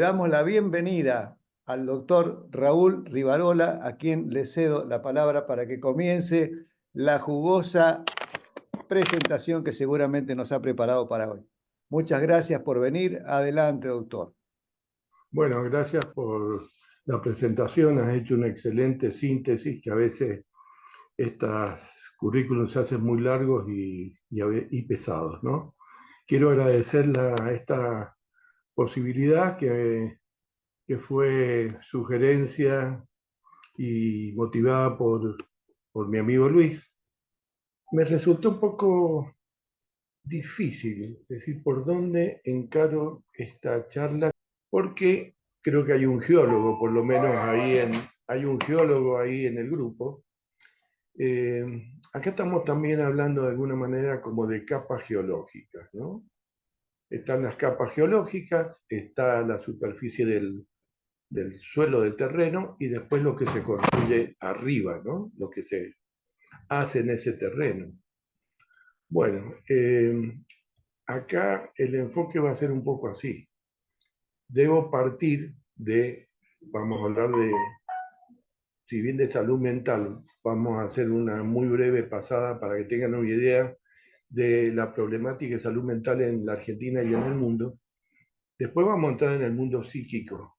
damos la bienvenida al doctor Raúl Rivarola, a quien le cedo la palabra para que comience la jugosa presentación que seguramente nos ha preparado para hoy. Muchas gracias por venir. Adelante, doctor. Bueno, gracias por la presentación. Has hecho una excelente síntesis, que a veces estos currículums se hacen muy largos y pesados, ¿no? Quiero agradecer esta posibilidad que fue sugerencia y motivada por mi amigo Luis. Me resultó un poco difícil decir por dónde encaro esta charla, porque creo que hay un geólogo, por lo menos hay un geólogo ahí en el grupo. Acá estamos también hablando de alguna manera como de capas geológicas, ¿no? Están las capas geológicas, está la superficie del suelo del terreno y después lo que se construye arriba, ¿no? Lo que se hace en ese terreno. Bueno, acá el enfoque va a ser un poco así. Debo partir vamos a hablar si bien de salud mental, vamos a hacer una muy breve pasada para que tengan una idea de la problemática de salud mental en la Argentina y en el mundo. Después vamos a entrar en el mundo psíquico,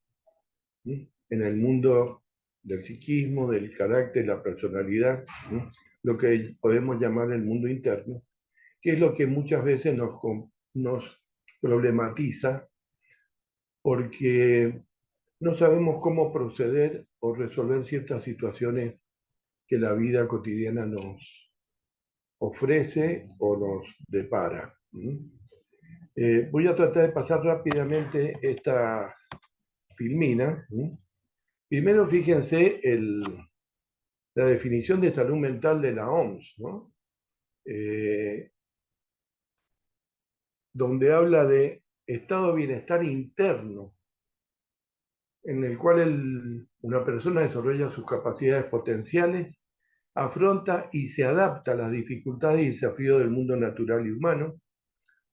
¿sí? En el mundo del psiquismo, del carácter, la personalidad, ¿sí? Lo que podemos llamar el mundo interno, que es lo que muchas veces nos problematiza porque no sabemos cómo proceder o resolver ciertas situaciones que la vida cotidiana nos ofrece o nos depara. Voy a tratar de pasar rápidamente esta filmina. Primero, fíjense la definición de salud mental de la OMS, ¿no? Donde habla de estado de bienestar interno, en el cual una persona desarrolla sus capacidades potenciales, afronta y se adapta a las dificultades y desafíos del mundo natural y humano,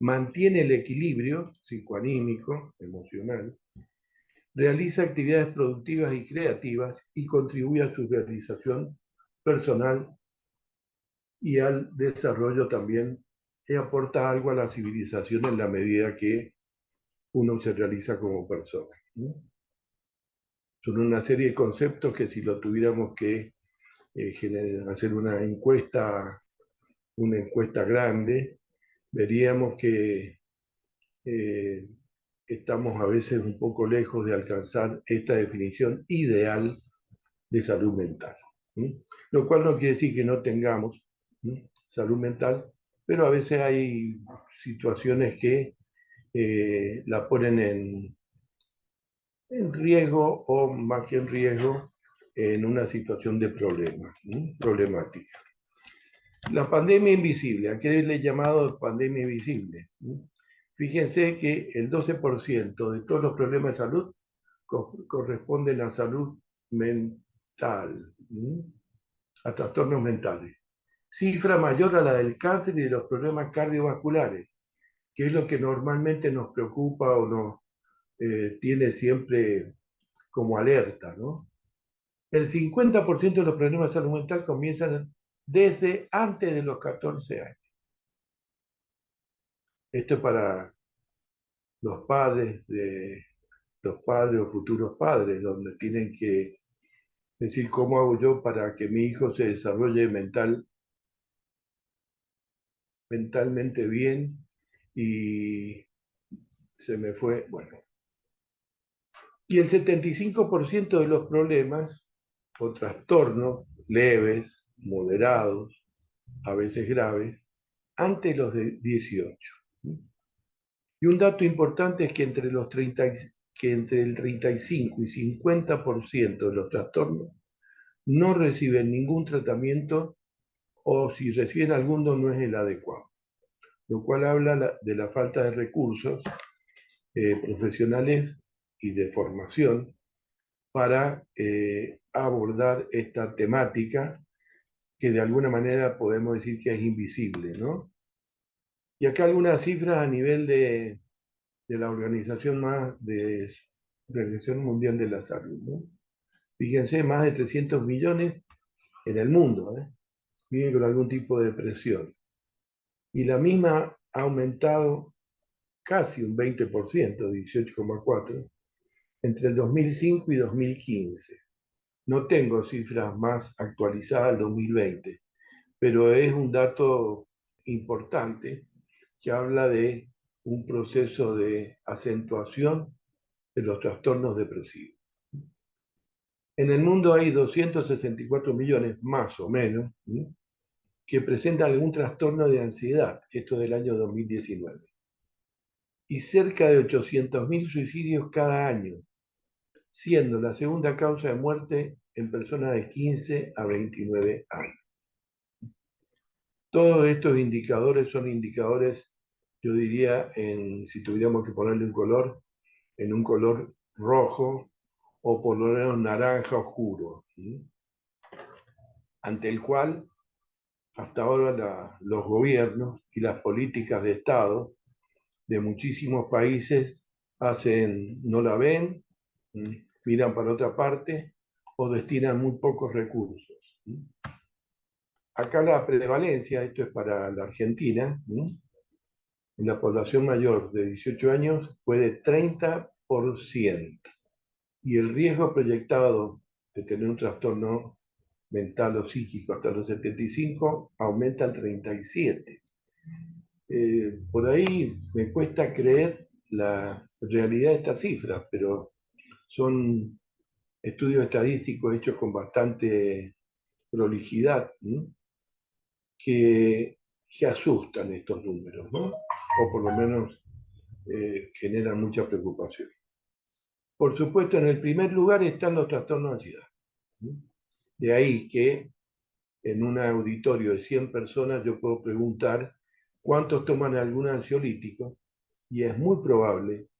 mantiene el equilibrio psicoanímico, emocional, realiza actividades productivas y creativas y contribuye a su realización personal y al desarrollo también, y aporta algo a la civilización en la medida que uno se realiza como persona. Son una serie de conceptos que si lo tuviéramos que hacer una encuesta grande, veríamos que estamos a veces un poco lejos de alcanzar esta definición ideal de salud mental. Lo cual no quiere decir que no tengamos salud mental, pero a veces hay situaciones que la ponen en riesgo o más que en riesgo, en una situación de problemática. La pandemia invisible, ¿a qué le he llamado pandemia invisible? Fíjense que el 12% de todos los problemas de salud corresponden a salud mental, a trastornos mentales. Cifra mayor a la del cáncer y de los problemas cardiovasculares, que es lo que normalmente nos preocupa o nos tiene siempre como alerta, ¿no? El 50% de los problemas de salud mental comienzan desde antes de los 14 años. Esto es para los padres o futuros padres, donde tienen que decir cómo hago yo para que mi hijo se desarrolle mentalmente bien, y se me fue, bueno. Y el 75% de los problemas o trastornos leves, moderados, a veces graves, antes de los de 18. Y un dato importante es que entre el 35 y 50% de los trastornos no reciben ningún tratamiento, o si reciben alguno no es el adecuado, lo cual habla de la falta de recursos profesionales y de formación para abordar esta temática que de alguna manera podemos decir que es invisible, ¿no? Y acá algunas cifras a nivel de la organización Organización Mundial de la Salud, ¿no? Fíjense, más de 300 millones en el mundo, viven con algún tipo de depresión. Y la misma ha aumentado casi un 20%, 18,4%, entre el 2005 y 2015. No tengo cifras más actualizadas del 2020, pero es un dato importante que habla de un proceso de acentuación de los trastornos depresivos. En el mundo hay 264 millones, más o menos, ¿sí?, que presentan algún trastorno de ansiedad, esto del año 2019. Y cerca de 800.000 suicidios cada año, siendo la segunda causa de muerte en personas de 15 a 29 años. Todos estos indicadores son indicadores, yo diría, si tuviéramos que ponerle un color, en un color rojo o por lo menos naranja oscuro, ¿sí?, ante el cual hasta ahora los gobiernos y las políticas de Estado de muchísimos países no la ven, miran para otra parte o destinan muy pocos recursos. Acá la prevalencia, esto es para la Argentina, en la población mayor de 18 años fue de 30%. Y el riesgo proyectado de tener un trastorno mental o psíquico hasta los 75 aumenta al 37%. Por ahí me cuesta creer la realidad de estas cifras, pero son estudios estadísticos hechos con bastante prolijidad, ¿no?, que asustan estos números, ¿no?, o por lo menos generan mucha preocupación. Por supuesto, en el primer lugar están los trastornos de ansiedad, ¿no? De ahí que en un auditorio de 100 personas yo puedo preguntar cuántos toman algún ansiolítico, y es muy probable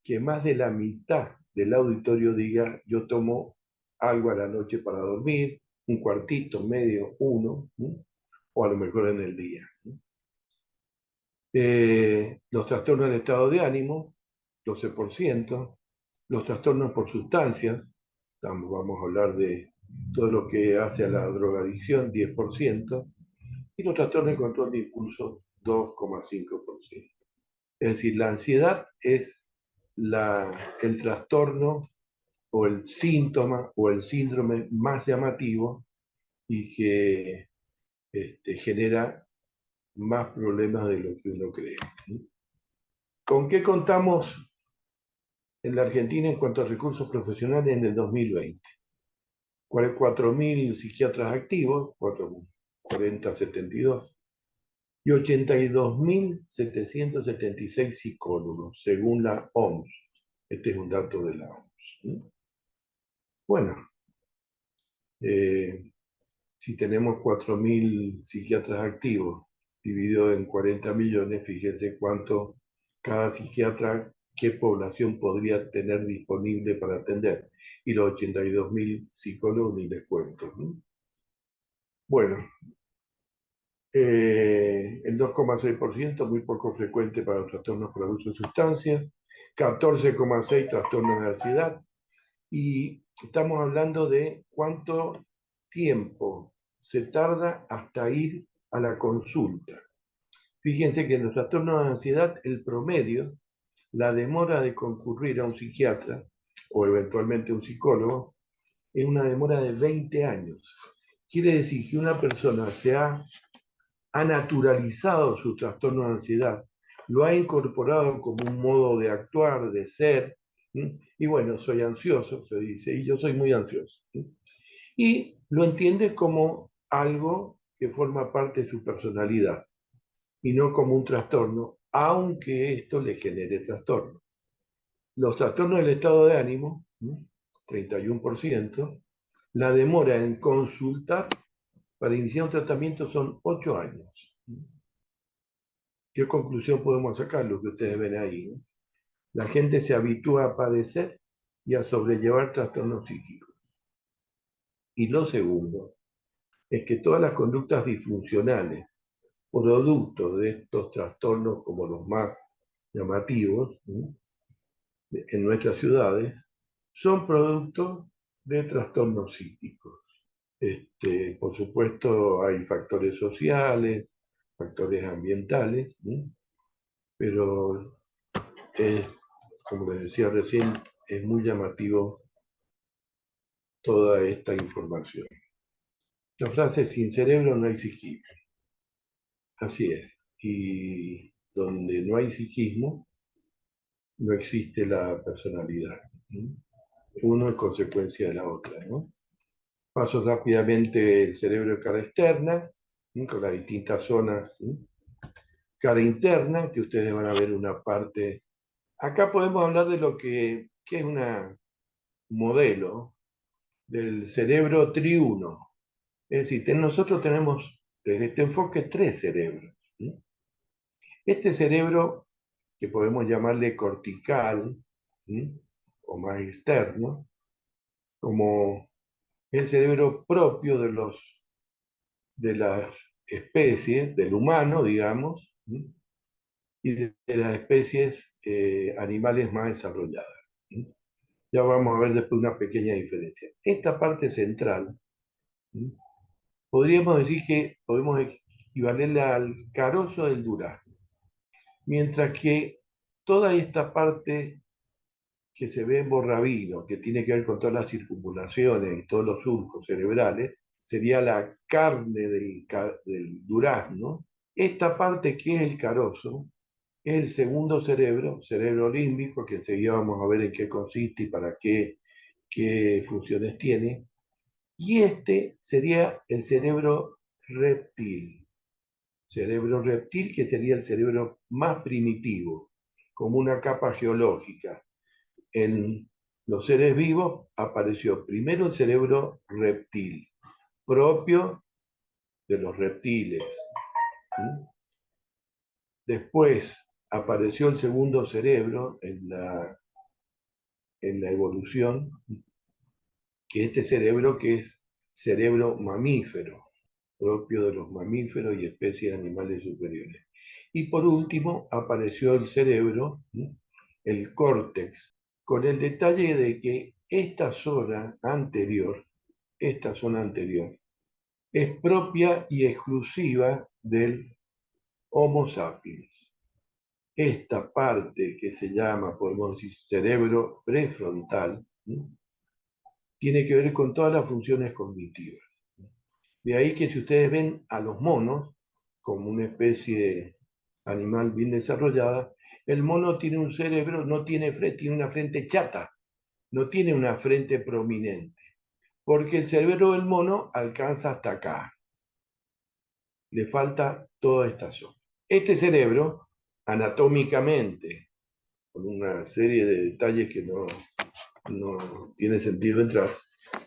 que más de la mitad del auditorio diga yo tomo algo a la noche para dormir, un cuartito, medio, uno, ¿no?, o a lo mejor en el día, ¿no? Los trastornos del estado de ánimo, 12%, los trastornos por sustancias, vamos a hablar de todo lo que hace a la drogadicción, 10%, y los trastornos de control de impulso, 2,5%. Es decir, la ansiedad es el trastorno o el síntoma o el síndrome más llamativo y que genera más problemas de lo que uno cree. ¿Con qué contamos en la Argentina en cuanto a recursos profesionales en el 2020? 4.000 psiquiatras activos, 4072, y 82.776 psicólogos, según la OMS. Este es un dato de la OMS. Bueno, si tenemos 4.000 psiquiatras activos dividido en 40 millones, fíjense cuánto cada psiquiatra, qué población podría tener disponible para atender. Y los 82.000 psicólogos ni les cuento, ¿no? Bueno, el 2,6%, muy poco frecuente para los trastornos por abuso de sustancias, 14,6% trastornos de ansiedad, y estamos hablando de cuánto tiempo se tarda hasta ir a la consulta. Fíjense que en los trastornos de ansiedad, el promedio, la demora de concurrir a un psiquiatra o eventualmente un psicólogo, es una demora de 20 años. Quiere decir que una persona ha naturalizado su trastorno de ansiedad, lo ha incorporado como un modo de actuar, de ser, ¿sí? Y bueno, soy ansioso, se dice, y yo soy muy ansioso, ¿sí? Y lo entiende como algo que forma parte de su personalidad, y no como un trastorno, aunque esto le genere trastorno. Los trastornos del estado de ánimo, 31%, la demora en consultar para iniciar un tratamiento son 8 años. ¿Qué conclusión podemos sacar? Lo que ustedes ven ahí, ¿no? La gente se habitúa a padecer y a sobrellevar trastornos psíquicos. Y lo segundo es que todas las conductas disfuncionales, producto de estos trastornos como los más llamativos, ¿sí?, en nuestras ciudades, son producto de trastornos psíquicos. Por supuesto, hay factores sociales, factores ambientales, ¿sí? Pero como les decía recién, es muy llamativo toda esta información. La frase sin cerebro no hay psiquismo. Así es. Y donde no hay psiquismo, no existe la personalidad. ¿Sí? Uno es consecuencia de la otra, ¿no? Paso rápidamente el cerebro de cara externa, ¿sí? Con las distintas zonas. ¿Sí? Cara interna, que ustedes van a ver una parte. Acá podemos hablar de lo que es un modelo del cerebro triuno. Es decir, nosotros tenemos desde este enfoque tres cerebros. ¿Sí? Este cerebro, que podemos llamarle cortical, ¿sí? O más externo, como el cerebro propio de las especies, del humano, digamos, ¿sí? Y de las especies animales más desarrolladas. ¿Sí? Ya vamos a ver después una pequeña diferencia. Esta parte central, ¿sí? Podríamos decir que podemos equivalerla al carozo del durazno, mientras que toda esta parte que se ve en Borrabino, que tiene que ver con todas las circunvalaciones y todos los surcos cerebrales, sería la carne del durazno. Esta parte que es el carozo es el segundo cerebro límbico, que enseguida vamos a ver en qué consiste y para qué funciones tiene. Y este sería el cerebro reptil. Cerebro reptil, que sería el cerebro más primitivo, como una capa geológica. En los seres vivos apareció primero el cerebro reptil, propio de los reptiles. ¿Sí? Después apareció el segundo cerebro en la evolución, que este cerebro que es cerebro mamífero, propio de los mamíferos y especies animales superiores. Y por último apareció el cerebro, ¿sí? El córtex, con el detalle de que esta zona anterior, es propia y exclusiva del Homo sapiens. Esta parte que se llama, podemos decir, cerebro prefrontal, ¿sí? Tiene que ver con todas las funciones cognitivas. De ahí que si ustedes ven a los monos como una especie animal bien desarrollada, el mono tiene un cerebro, no tiene frente, tiene una frente chata, no tiene una frente prominente, porque el cerebro del mono alcanza hasta acá, le falta toda esta zona. Este cerebro, anatómicamente, con una serie de detalles que no tiene sentido entrar,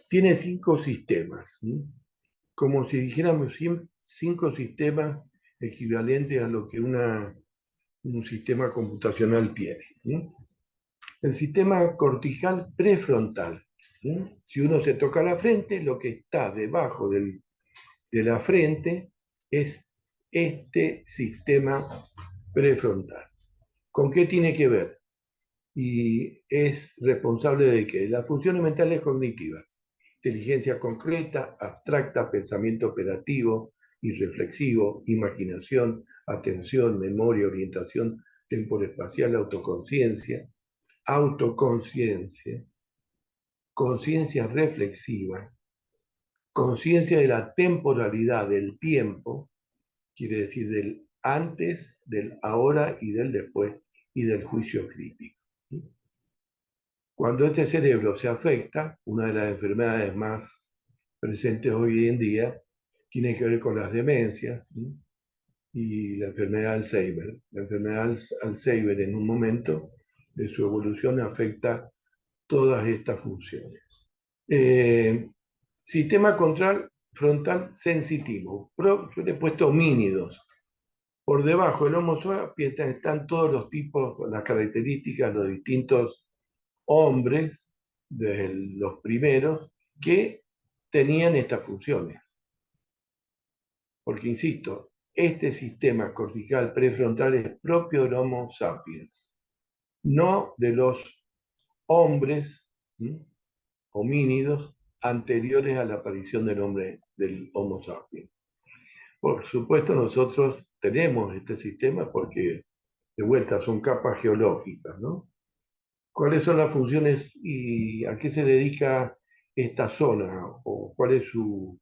tiene 5 sistemas, ¿sí? Como si dijéramos 5 sistemas equivalentes a lo que un sistema computacional tiene. ¿Sí? El sistema cortical prefrontal. ¿Sí? Si uno se toca la frente, lo que está debajo de la frente es este sistema prefrontal. ¿Con qué tiene que ver? Y es responsable de que las funciones mentales cognitivas, inteligencia concreta, abstracta, pensamiento operativo y reflexivo, imaginación, atención, memoria, orientación temporoespacial, autoconciencia, conciencia reflexiva, conciencia de la temporalidad del tiempo, quiere decir del antes, del ahora y del después, y del juicio crítico. Cuando este cerebro se afecta, una de las enfermedades más presentes hoy en día tiene que ver con las demencias, ¿sí? Y la enfermedad de Alzheimer. La enfermedad de Alzheimer en un momento de su evolución afecta todas estas funciones. Sistema frontal sensitivo. Yo le he puesto homínidos. Por debajo del Homo sapiens están todos los tipos, las características, los distintos hombres, desde los primeros, que tenían estas funciones. Porque, insisto, este sistema cortical prefrontal es propio del Homo sapiens, no de los hombres homínidos anteriores a la aparición del hombre, del Homo sapiens. Por supuesto, nosotros tenemos este sistema porque, de vuelta, son capas geológicas, ¿no? ¿Cuáles son las funciones y a qué se dedica esta zona? ¿O cuál es su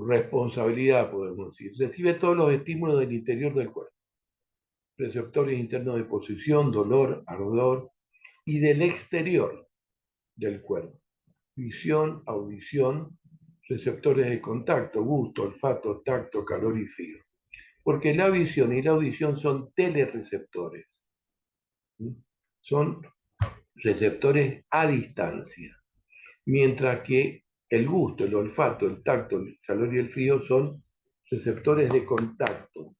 responsabilidad, podemos decir? Recibe todos los estímulos del interior del cuerpo, receptores internos de posición, dolor, ardor, y del exterior del cuerpo, visión, audición, receptores de contacto, gusto, olfato, tacto, calor y frío. Porque la visión y la audición son telereceptores, ¿sí? Son receptores a distancia, mientras que el gusto, el olfato, el tacto, el calor y el frío son receptores de contacto.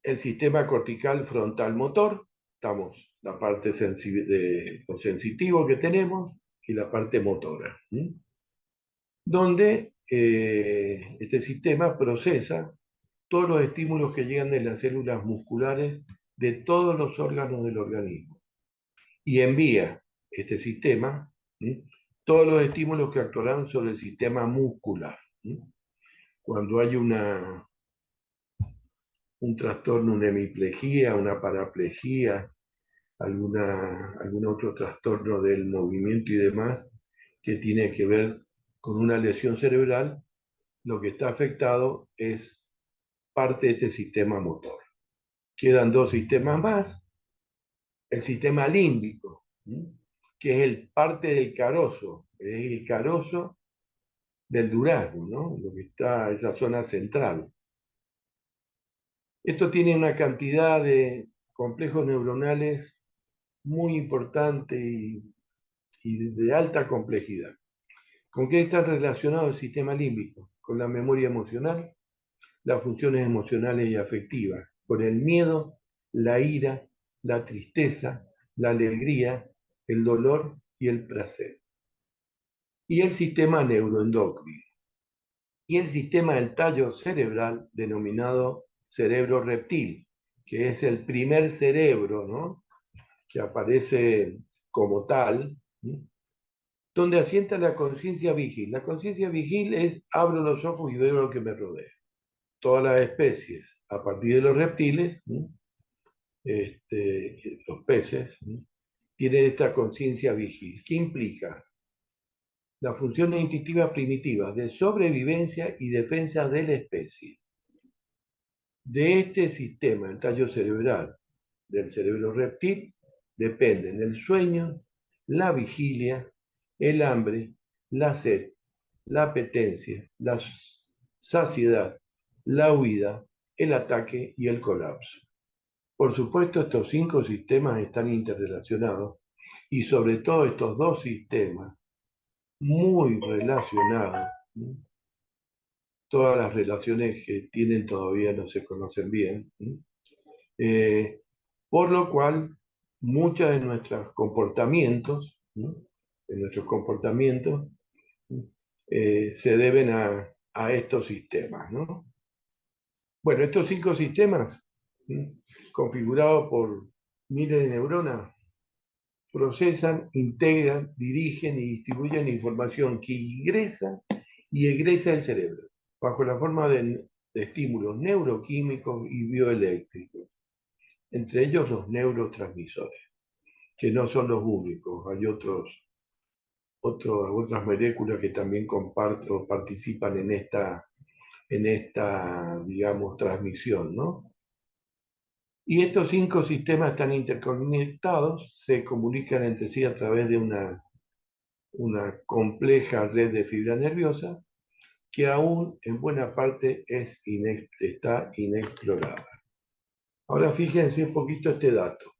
El sistema cortical frontal motor, estamos la parte de lo sensitivo que tenemos y la parte motora, ¿sí? Donde este sistema procesa todos los estímulos que llegan de las células musculares de todos los órganos del organismo y envía este sistema, ¿sí?, todos los estímulos que actuarán sobre el sistema muscular, ¿sí? Cuando hay un trastorno, una hemiplegia, una paraplegia, algún otro trastorno del movimiento y demás que tiene que ver con una lesión cerebral, lo que está afectado es parte de este sistema motor. Quedan dos sistemas más. El sistema límbico, ¿sí?, que es el parte del carozo, es el carozo del durazno, ¿no? Lo que está esa zona central. Esto tiene una cantidad de complejos neuronales muy importante y de alta complejidad. ¿Con qué está relacionado el sistema límbico? Con la memoria emocional, las funciones emocionales y afectivas, con el miedo, la ira, la tristeza, la alegría, el dolor y el placer. Y el sistema neuroendocrino. Y el sistema del tallo cerebral, denominado cerebro reptil, que es el primer cerebro, ¿no?, que aparece como tal, ¿sí?, donde asienta la conciencia vigil. La conciencia vigil es: abro los ojos y veo lo que me rodea. Todas las especies, a partir de los reptiles, ¿sí?, los peces, ¿sí?, tienen esta conciencia vigil. ¿Qué implica? Las funciones instintivas primitivas de sobrevivencia y defensa de la especie. De este sistema, el tallo cerebral del cerebro reptil, dependen el sueño, la vigilia, el hambre, la sed, la apetencia, la saciedad, la huida, el ataque y el colapso. Por supuesto, estos 5 sistemas están interrelacionados y sobre todo estos 2 sistemas muy relacionados, ¿sí?, todas las relaciones que tienen todavía no se conocen bien, ¿sí?, por lo cual muchos de nuestros comportamientos, ¿no?, se deben a estos sistemas, ¿no? Bueno, estos 5 sistemas, ¿sí?, configurados por miles de neuronas, procesan, integran, dirigen y distribuyen información que ingresa y egresa del cerebro, bajo la forma de estímulos neuroquímicos y bioeléctricos, entre ellos los neurotransmisores, que no son los únicos, hay otras moléculas que también participan en esta, digamos, transmisión, ¿no? Y estos 5 sistemas están interconectados, se comunican entre sí a través de una compleja red de fibra nerviosa que aún en buena parte está inexplorada. Ahora fíjense un poquito este dato.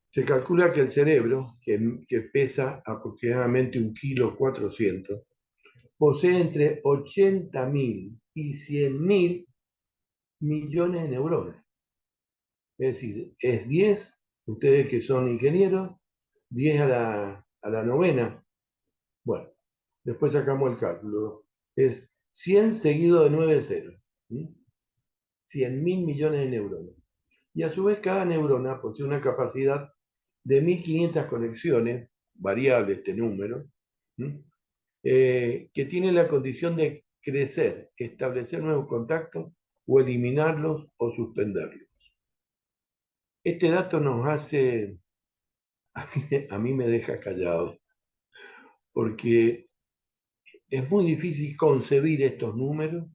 Se calcula que el cerebro, que pesa aproximadamente 1,4 kg, posee entre 80.000 y 100.000 millones de neuronas. Es decir, es 10, ustedes que son ingenieros, 10 a la novena. Bueno, después sacamos el cálculo. Es 100 seguido de 9 ceros. 100.000 millones de neuronas. Y a su vez cada neurona posee una capacidad de 1.500 conexiones variable este número, que tiene la condición de crecer, establecer nuevos contactos o eliminarlos o suspenderlos. Este dato nos hace, a mí me deja callado, porque es muy difícil concebir estos números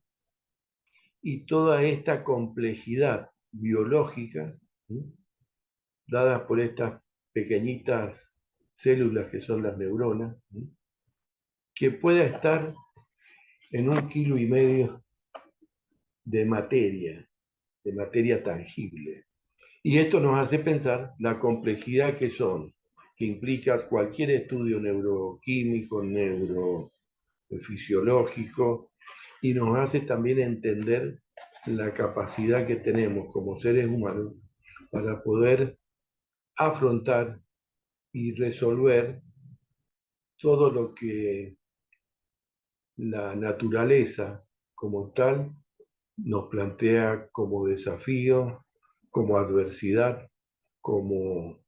y toda esta complejidad biológica, dadas por estas pequeñitas células que son las neuronas, que pueda estar en 1,5 kilos de materia tangible. Y esto nos hace pensar la complejidad que implica cualquier estudio neuroquímico, neurofisiológico, y nos hace también entender la capacidad que tenemos como seres humanos para poder afrontar y resolver todo lo que la naturaleza como tal nos plantea como desafío, como adversidad, como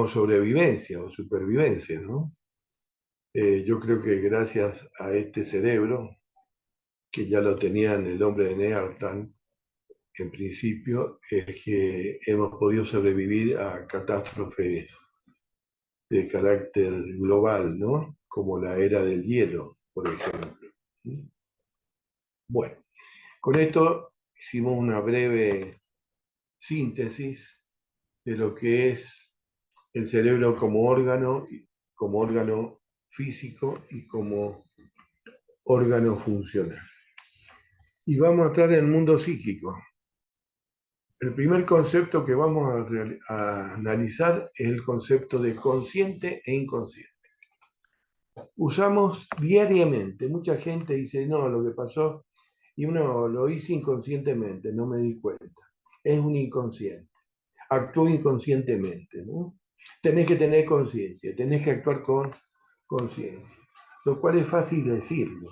sobrevivencia o supervivencia, ¿no? Yo creo que gracias a este cerebro, que ya lo tenía en el hombre de Neandertal, en principio, es que hemos podido sobrevivir a catástrofes de carácter global, ¿no? Como la era del hielo, por ejemplo. Bueno, con esto hicimos una breve síntesis de lo que es el cerebro como órgano físico y como órgano funcional. Y vamos a entrar en el mundo psíquico. El primer concepto que vamos a analizar es el concepto de consciente e inconsciente. Usamos diariamente, mucha gente dice, no, lo que pasó, y uno lo hizo inconscientemente, no me di cuenta. Es un inconsciente, actúo inconscientemente, ¿no? Tenés que tener conciencia, tenés que actuar con conciencia, lo cual es fácil decirlo,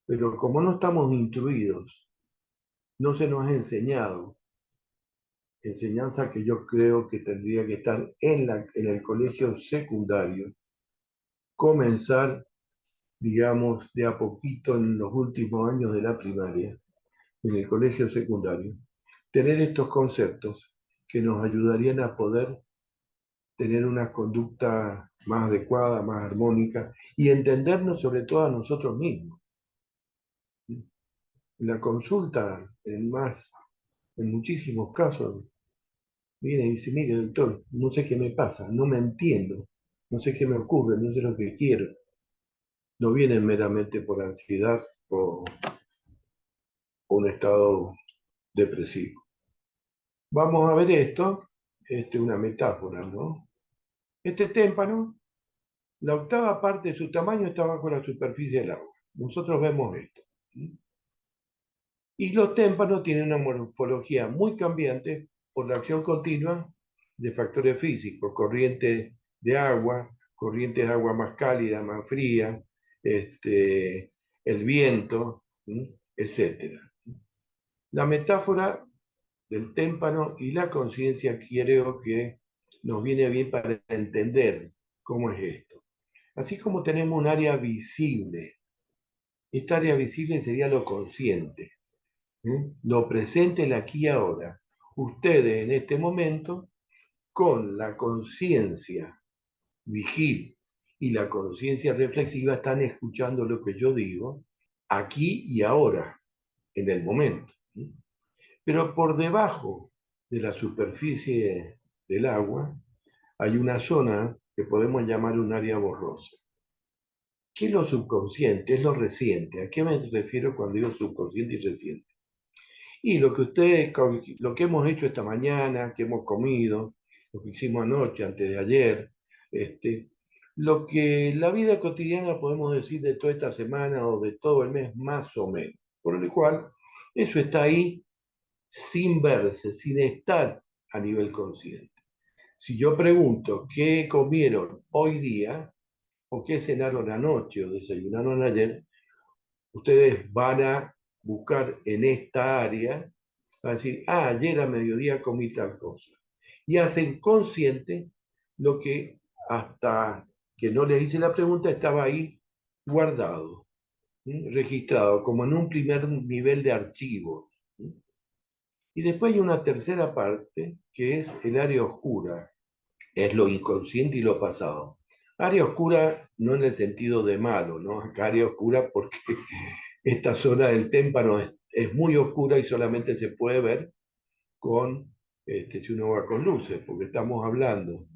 pero como no estamos instruidos, no se nos ha enseñado, enseñanza que yo creo que tendría que estar en el colegio secundario, comenzar, digamos, de a poquito en los últimos años de la primaria, en el colegio secundario, tener estos conceptos que nos ayudarían a poder tener una conducta más adecuada, más armónica y entendernos sobre todo a nosotros mismos. La consulta, en muchísimos casos, viene y dice, mire doctor, no sé qué me pasa, no me entiendo, no sé qué me ocurre, no sé lo que quiero. No viene meramente por ansiedad o un estado depresivo. Vamos a ver esto, una metáfora, ¿no? Este témpano, la octava parte de su tamaño está bajo la superficie del agua. Nosotros vemos esto. Y los témpanos tienen una morfología muy cambiante por la acción continua de factores físicos, corrientes de agua, corrientes de agua más cálida, más fría, el viento, etc. La metáfora del témpano y la conciencia creo que nos viene bien para entender cómo es esto. Así como tenemos un área visible, esta área visible sería lo consciente, lo presente, el aquí y ahora. Ustedes en este momento, con la conciencia vigil y la conciencia reflexiva, están escuchando lo que yo digo aquí y ahora, en el momento. Pero por debajo de la superficie del agua hay una zona que podemos llamar un área borrosa. ¿Qué es lo subconsciente? Es lo reciente. ¿A qué me refiero cuando digo subconsciente y reciente? Y lo que hemos hecho esta mañana, que hemos comido, lo que hicimos anoche, antes de ayer, lo que la vida cotidiana podemos decir de toda esta semana o de todo el mes, más o menos. Por lo cual, eso está ahí sin verse, sin estar a nivel consciente. Si yo pregunto qué comieron hoy día, o qué cenaron anoche o desayunaron ayer, ustedes van a buscar en esta área, a decir, ayer a mediodía comí tal cosa. Y hacen consciente lo que hasta que no le hice la pregunta estaba ahí guardado, registrado, como en un primer nivel de archivo. Y después hay una tercera parte, que es el área oscura, es lo inconsciente y lo pasado. Área oscura no en el sentido de malo, ¿no? Acá área oscura porque esta zona del témpano es muy oscura y solamente se puede ver con, si uno va con luces, porque estamos hablando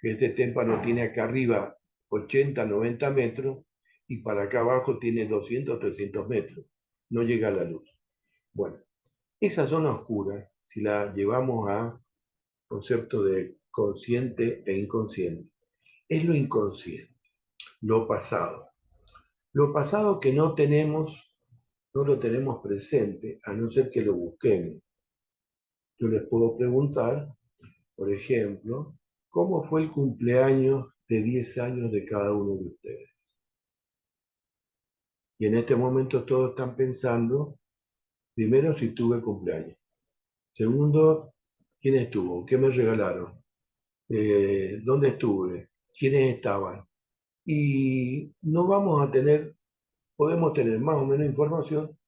que este témpano tiene acá arriba 80, 90 metros y para acá abajo tiene 200, 300 metros. No llega a la luz. Bueno, esa zona oscura, si la llevamos a concepto de consciente e inconsciente, es lo inconsciente, lo pasado. Lo pasado que no tenemos, no lo tenemos presente, a no ser que lo busquemos. Yo les puedo preguntar, por ejemplo, ¿cómo fue el cumpleaños de 10 años de cada uno de ustedes? Y en este momento todos están pensando, primero, si tuve cumpleaños. Segundo, ¿quién estuvo? ¿Qué me regalaron? ¿Dónde estuve? ¿Quiénes estaban? Y no vamos a tener, podemos tener más o menos información,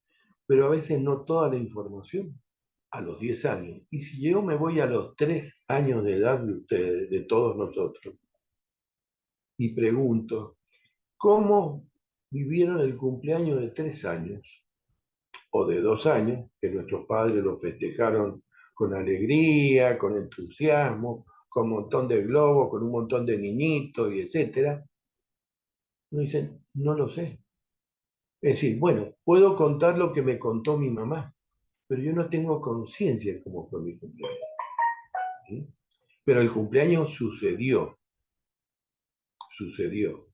pero a veces no toda la información a los 10 años. Y si yo me voy a los 3 años de edad de ustedes, de todos nosotros, y pregunto, ¿cómo vivieron el cumpleaños de 3 años o de 2 años, que nuestros padres lo festejaron con alegría, con entusiasmo, con un montón de globos, con un montón de niñitos y etcétera? No dicen, no lo sé. Es decir, bueno, puedo contar lo que me contó mi mamá, pero yo no tengo conciencia de cómo fue mi cumpleaños. ¿Sí? Pero el cumpleaños sucedió, sucedió.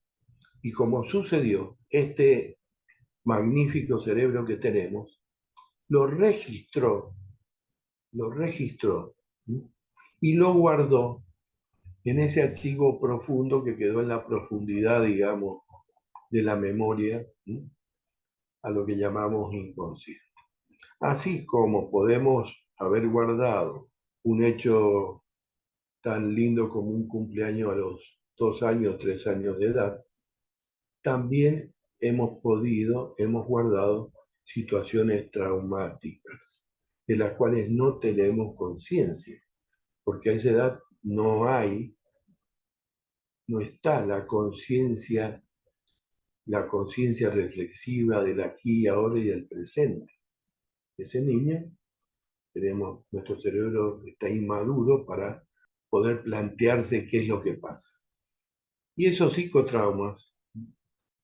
Y como sucedió, este magnífico cerebro que tenemos lo registró, ¿sí? Y lo guardó en ese archivo profundo que quedó en la profundidad, digamos, de la memoria, ¿sí? A lo que llamamos inconsciente. Así como podemos haber guardado un hecho tan lindo como un cumpleaños a los 2 años, 3 años de edad, también hemos guardado situaciones traumáticas de las cuales no tenemos conciencia, porque a esa edad no está la conciencia reflexiva del aquí, ahora y del presente. Ese niño, nuestro cerebro está inmaduro para poder plantearse qué es lo que pasa. Y esos psicotraumas,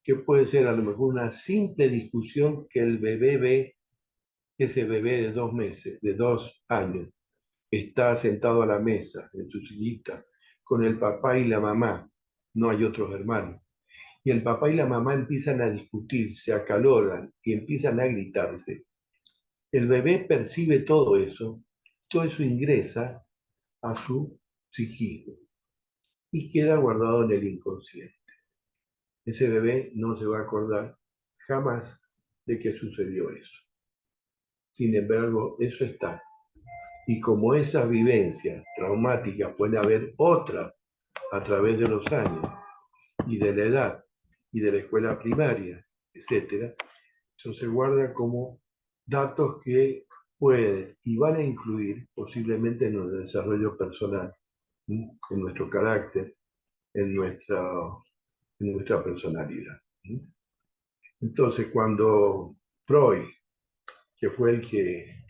que puede ser a lo mejor una simple discusión que el bebé ve, ese bebé de 2 meses, de 2 años, está sentado a la mesa, en su sillita, con el papá y la mamá, no hay otros hermanos. Y el papá y la mamá empiezan a discutir, se acaloran y empiezan a gritarse. El bebé percibe todo eso ingresa a su psiquismo y queda guardado en el inconsciente. Ese bebé no se va a acordar jamás de que sucedió eso. Sin embargo, eso está. Y como esas vivencias traumáticas pueden haber otras a través de los años y de la edad y de la escuela primaria, etc., eso se guarda como datos que pueden y van a influir posiblemente en nuestro desarrollo personal, ¿sí? En nuestro carácter, en nuestra personalidad. ¿Sí? Entonces, cuando Freud, que fue el que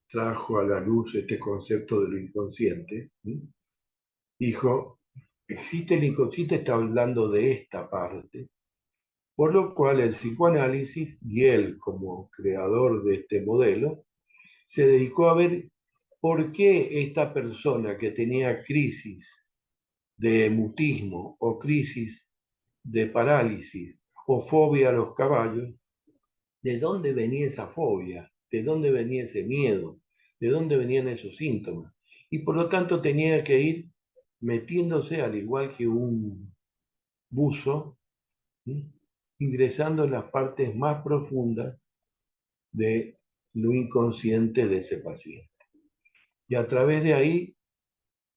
trajo a la luz este concepto de lo inconsciente, ¿sí? Dijo, existe el inconsciente, está hablando de esta parte, por lo cual el psicoanálisis, y él como creador de este modelo, se dedicó a ver por qué esta persona que tenía crisis de mutismo o crisis de parálisis o fobia a los caballos, ¿de dónde venía esa fobia? ¿De dónde venía ese miedo? ¿De dónde venían esos síntomas? Y por lo tanto tenía que ir metiéndose, al igual que un buzo, ¿sí? Ingresando en las partes más profundas de lo inconsciente de ese paciente. Y a través de ahí,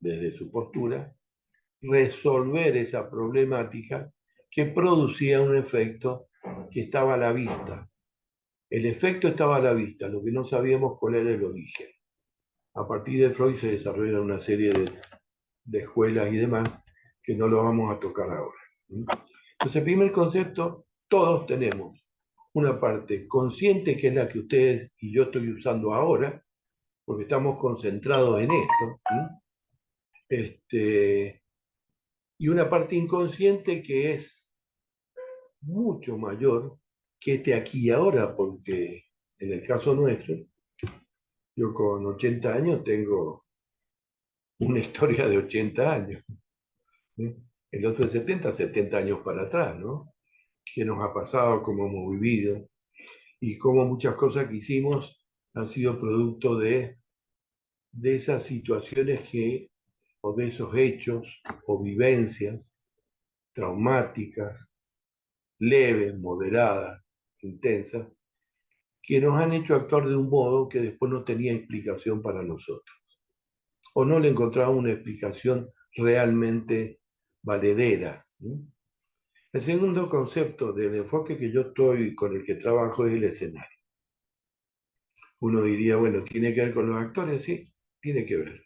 desde su postura, resolver esa problemática que producía un efecto que estaba a la vista. El efecto estaba a la vista, lo que no sabíamos cuál era el origen. A partir de Freud se desarrollan una serie de escuelas y demás que no lo vamos a tocar ahora. Entonces, el primer concepto, todos tenemos una parte consciente, que es la que ustedes y yo estoy usando ahora, porque estamos concentrados en esto, y una parte inconsciente que es mucho mayor que este aquí y ahora, porque en el caso nuestro, yo con 80 años tengo una historia de 80 años. ¿Sí? El otro de 70 años para atrás, ¿no? ¿Qué nos ha pasado, cómo hemos vivido y cómo muchas cosas que hicimos han sido producto de esas situaciones que, o de esos hechos o vivencias traumáticas, leves, moderadas, intensas, que nos han hecho actuar de un modo que después no tenía explicación para nosotros, o no le encontraba una explicación realmente valedera. ¿Sí? El segundo concepto del enfoque que yo estoy, con el que trabajo, es el escenario. Uno diría, bueno, ¿tiene que ver con los actores? Sí, tiene que ver,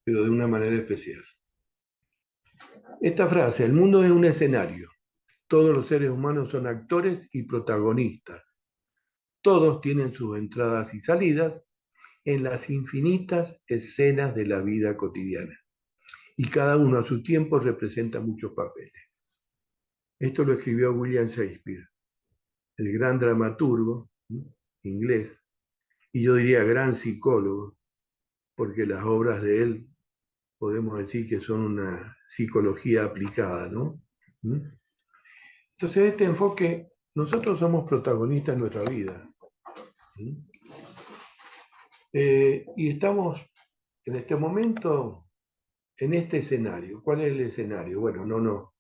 pero de una manera especial. Esta frase, el mundo es un escenario. Todos los seres humanos son actores y protagonistas. Todos tienen sus entradas y salidas en las infinitas escenas de la vida cotidiana. Y cada uno a su tiempo representa muchos papeles. Esto lo escribió William Shakespeare, el gran dramaturgo inglés, y yo diría gran psicólogo, porque las obras de él podemos decir que son una psicología aplicada, ¿no? Entonces, este enfoque, nosotros somos protagonistas en nuestra vida. Y estamos en este momento en este escenario. ¿Cuál es el escenario? Bueno,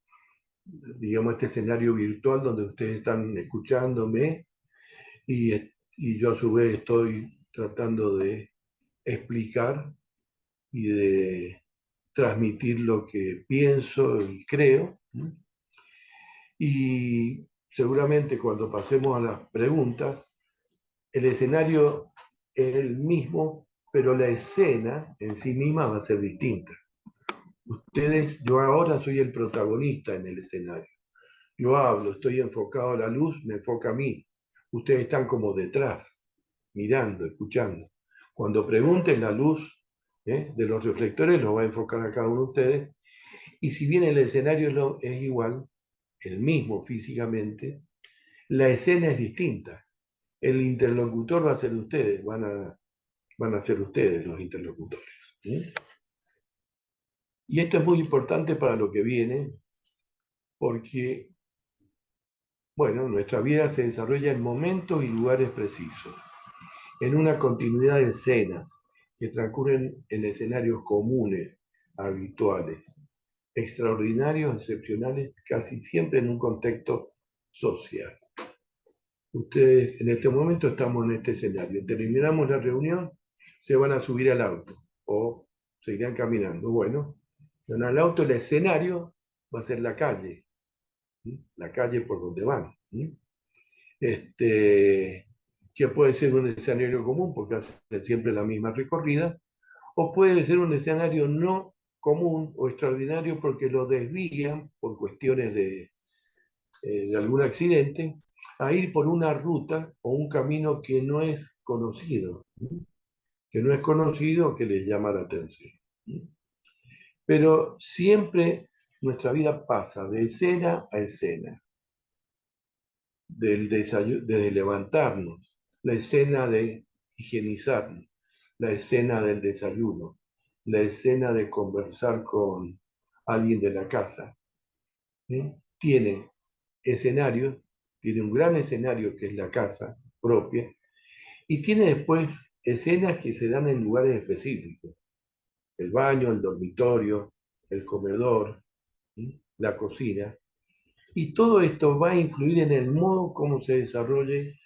digamos este escenario virtual donde ustedes están escuchándome y yo a su vez estoy tratando de explicar y de transmitir lo que pienso y creo. Y seguramente cuando pasemos a las preguntas, el escenario es el mismo, pero la escena en sí misma va a ser distinta. Yo ahora soy el protagonista en el escenario. Yo hablo, estoy enfocado a la luz, me enfoca a mí. Ustedes están como detrás, mirando, escuchando. Cuando pregunten, la luz de los reflectores los va a enfocar a cada uno de ustedes. Y si bien el escenario es igual, el mismo físicamente, la escena es distinta. El interlocutor va a ser ustedes, van a ser ustedes los interlocutores. Y esto es muy importante para lo que viene, porque, bueno, nuestra vida se desarrolla en momentos y lugares precisos, en una continuidad de escenas que transcurren en escenarios comunes, habituales, extraordinarios, excepcionales, casi siempre en un contexto social. Ustedes en este momento estamos en este escenario. Terminamos la reunión, se van a subir al auto o seguirán caminando. Bueno, en el auto el escenario va a ser la calle por donde van. Que puede ser un escenario común porque hace siempre la misma recorrida, o puede ser un escenario no común o extraordinario porque lo desvían por cuestiones de algún accidente a ir por una ruta o un camino que no es conocido, que les llama la atención. Pero siempre nuestra vida pasa de escena a escena, desde levantarnos, la escena de higienizarnos, la escena del desayuno, la escena de conversar con alguien de la casa. Tiene escenarios, tiene un gran escenario que es la casa propia, y tiene después escenas que se dan en lugares específicos. El baño, el dormitorio, el comedor, la cocina. Y todo esto va a influir en el modo cómo se desarrolle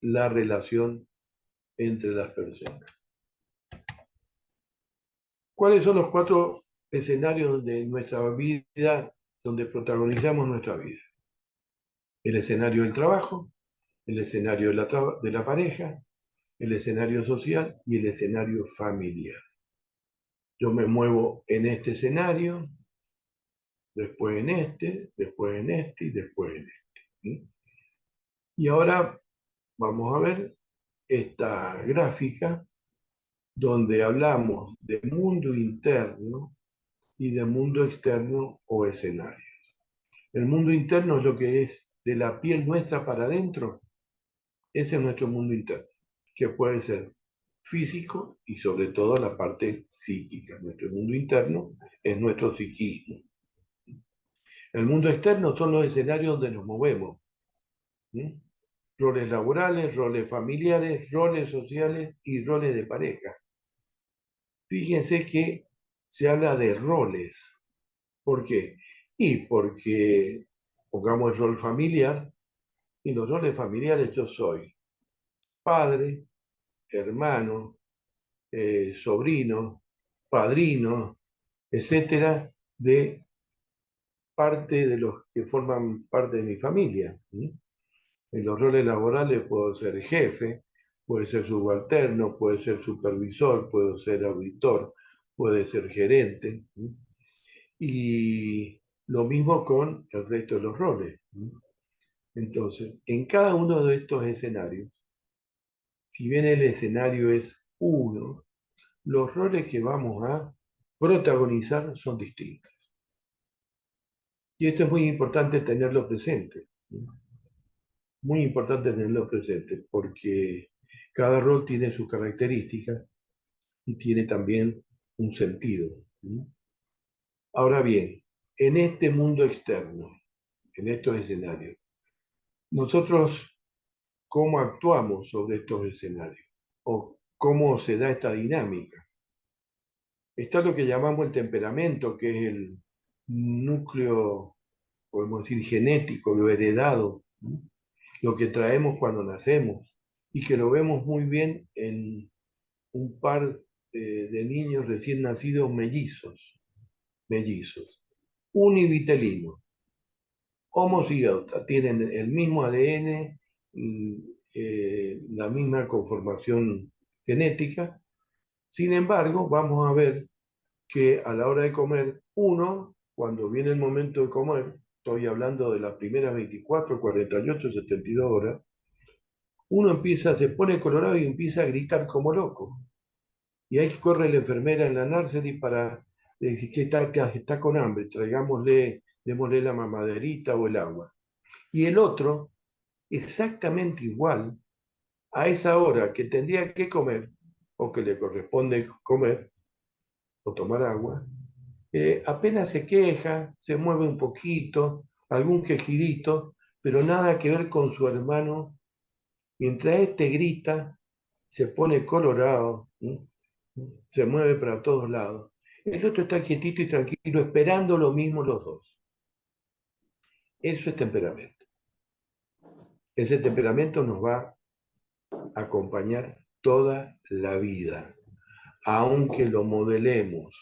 la relación entre las personas. ¿Cuáles son los 4 escenarios de nuestra vida donde protagonizamos nuestra vida. El escenario del trabajo, el escenario de la pareja, el escenario social y el escenario familiar. Yo me muevo en este escenario, después en este, después en este y después en este. ¿Sí? Y ahora vamos a ver esta gráfica donde hablamos de mundo interno y de mundo externo o escenario. El mundo interno es lo que es de la piel nuestra para adentro. Ese es nuestro mundo interno, que puede ser físico y sobre todo la parte psíquica. Nuestro mundo interno es nuestro psiquismo. El mundo externo son los escenarios donde nos movemos. ¿Sí? Roles laborales, roles familiares, roles sociales y roles de pareja. Fíjense que se habla de roles. ¿Por qué? Y porque pongamos el rol familiar, y los roles familiares yo soy padre, hermano, sobrino, padrino, etcétera, de parte de los que forman parte de mi familia. ¿Sí? En los roles laborales puedo ser jefe, puede ser subalterno, puede ser supervisor, puedo ser auditor, puede ser gerente. ¿Sí? Y lo mismo con el resto de los roles. ¿Sí? Entonces, en cada uno de estos escenarios, si bien el escenario es uno, los roles que vamos a protagonizar son distintos. Y esto es muy importante tenerlo presente. ¿Sí? Muy importante tenerlo presente porque cada rol tiene sus características y tiene también un sentido. ¿Sí? Ahora bien, en este mundo externo, en estos escenarios, nosotros, ¿cómo actuamos sobre estos escenarios? ¿O cómo se da esta dinámica? Está lo que llamamos el temperamento, que es el núcleo, podemos decir, genético, lo heredado, ¿no? Lo que traemos cuando nacemos y que lo vemos muy bien en un par de niños recién nacidos mellizos, univitelino, homocigota, tienen el mismo ADN, la misma conformación genética. Sin embargo, vamos a ver que a la hora de comer, uno, cuando viene el momento de comer, estoy hablando de las primeras 24, 48, 72 horas, uno empieza, se pone colorado y empieza a gritar como loco. Y ahí corre la enfermera en la nursery para decir que está con hambre, traigámosle, démosle la mamaderita o el agua. Y el otro, exactamente igual, a esa hora que tendría que comer, o que le corresponde comer, o tomar agua, apenas se queja, se mueve un poquito, algún quejidito, pero nada que ver con su hermano. Mientras este grita, se pone colorado, ¿sí? Se mueve para todos lados. El otro está quietito y tranquilo, esperando lo mismo los dos. Eso es temperamento. Ese temperamento nos va a acompañar toda la vida, aunque lo modelemos,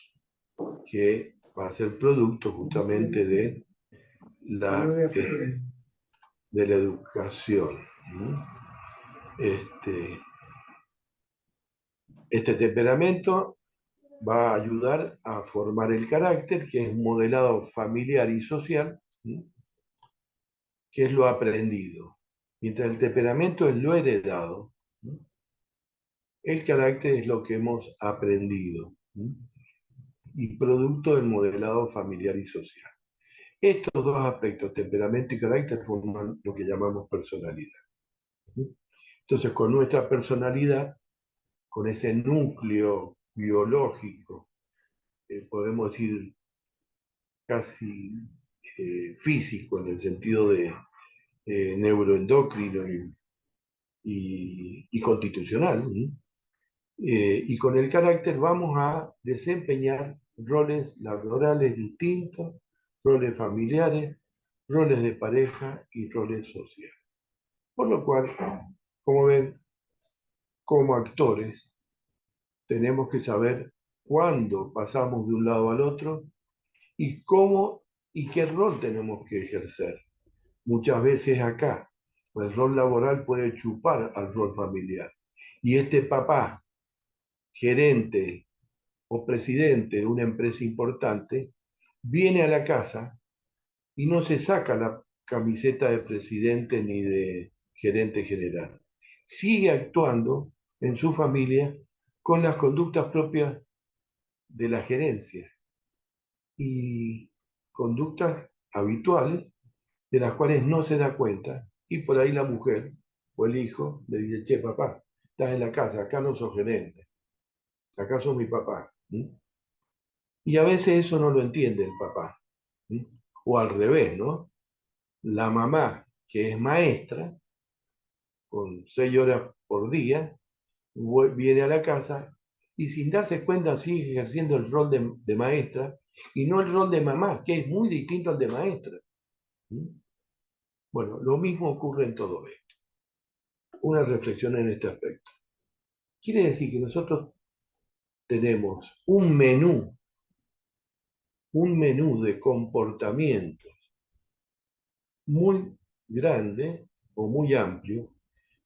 que va a ser producto justamente de de la educación. ¿No? Este temperamento va a ayudar a formar el carácter, que es modelado familiar y social, ¿sí? Que es lo aprendido. Mientras el temperamento es lo heredado, ¿sí? El carácter es lo que hemos aprendido, ¿sí? Y producto del modelado familiar y social. Estos dos aspectos, temperamento y carácter, forman lo que llamamos personalidad. ¿Sí? Entonces, con nuestra personalidad, con ese núcleo biológico, podemos decir casi físico, en el sentido de neuroendocrino y constitucional, ¿sí? Y con el carácter vamos a desempeñar roles laborales distintos, roles familiares, roles de pareja y roles sociales. Por lo cual, como ven, como actores tenemos que saber cuándo pasamos de un lado al otro y cómo y qué rol tenemos que ejercer. Muchas veces acá, el rol laboral puede chupar al rol familiar. Y este papá, gerente o presidente de una empresa importante, viene a la casa y no se saca la camiseta de presidente ni de gerente general. Sigue actuando en su familia con las conductas propias de la gerencia y conductas habituales de las cuales no se da cuenta, y por ahí la mujer o el hijo le dice: che, papá, estás en la casa, acá no sos gerente, acá sos mi papá. Y a veces eso no lo entiende el papá. O al revés, ¿no? La mamá, que es maestra, con 6 horas por día, viene a la casa y sin darse cuenta sigue ejerciendo el rol de maestra y no el rol de mamá, que es muy distinto al de maestra. Bueno, lo mismo ocurre en todo esto. Una reflexión en este aspecto. Quiere decir que nosotros tenemos un menú de comportamientos muy grande o muy amplio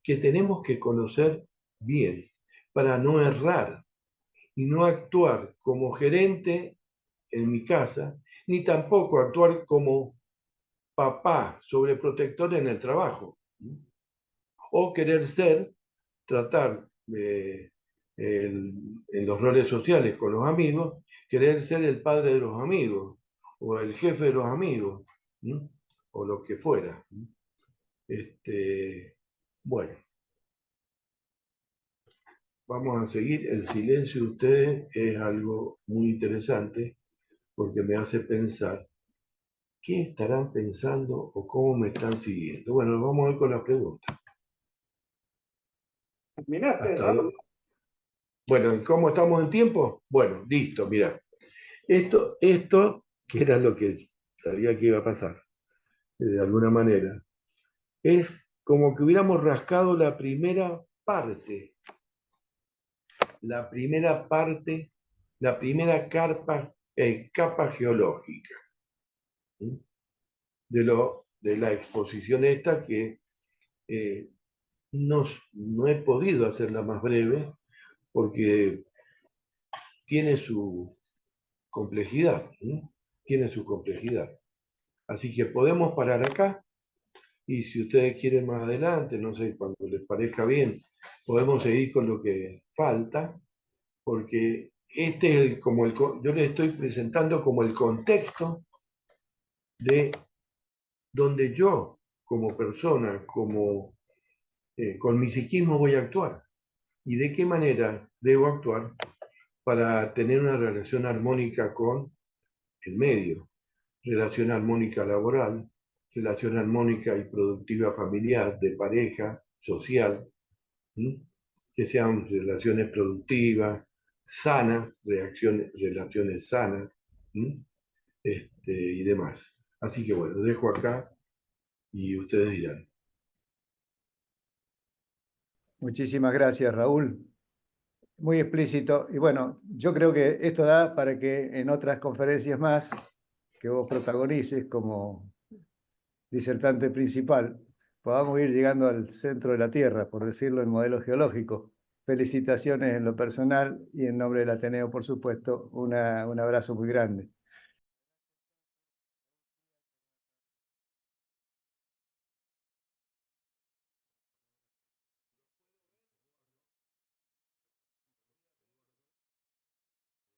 que tenemos que conocer bien para no errar y no actuar como gerente en mi casa, ni tampoco actuar como papá sobreprotector en el trabajo. O querer ser, tratar en los roles sociales con los amigos, querer ser el padre de los amigos, o el jefe de los amigos, ¿no? O lo que fuera. Bueno, vamos a seguir. El silencio de ustedes es algo muy interesante porque me hace pensar qué estarán pensando o cómo me están siguiendo. Bueno, vamos a ver con las preguntas. ¿Terminaste? Bueno, ¿cómo estamos en tiempo? Bueno, listo, mira. Esto, que era lo que sabía que iba a pasar, de alguna manera, es como que hubiéramos rascado la primera parte, la primera capa geológica, ¿sí? de la exposición esta que no he podido hacerla más breve porque tiene su complejidad, ¿sí? Tiene su complejidad. Así que podemos parar acá y si ustedes quieren más adelante, no sé, cuando les parezca bien, podemos seguir con lo que falta, porque este es yo les estoy presentando como el contexto de donde yo, como persona, con mi psiquismo voy a actuar y de qué manera debo actuar para tener una relación armónica con el medio, relación armónica laboral, relación armónica y productiva familiar, de pareja, social, ¿sí? Que sean relaciones productivas, sanas, relaciones sanas, ¿sí? Y demás. Así que bueno, dejo acá y ustedes dirán. Muchísimas gracias, Raúl. Muy explícito. Y bueno, yo creo que esto da para que en otras conferencias más que vos protagonices como disertante principal, podamos ir llegando al centro de la Tierra, por decirlo en modelo geológico. Felicitaciones en lo personal y en nombre del Ateneo, por supuesto, un abrazo muy grande.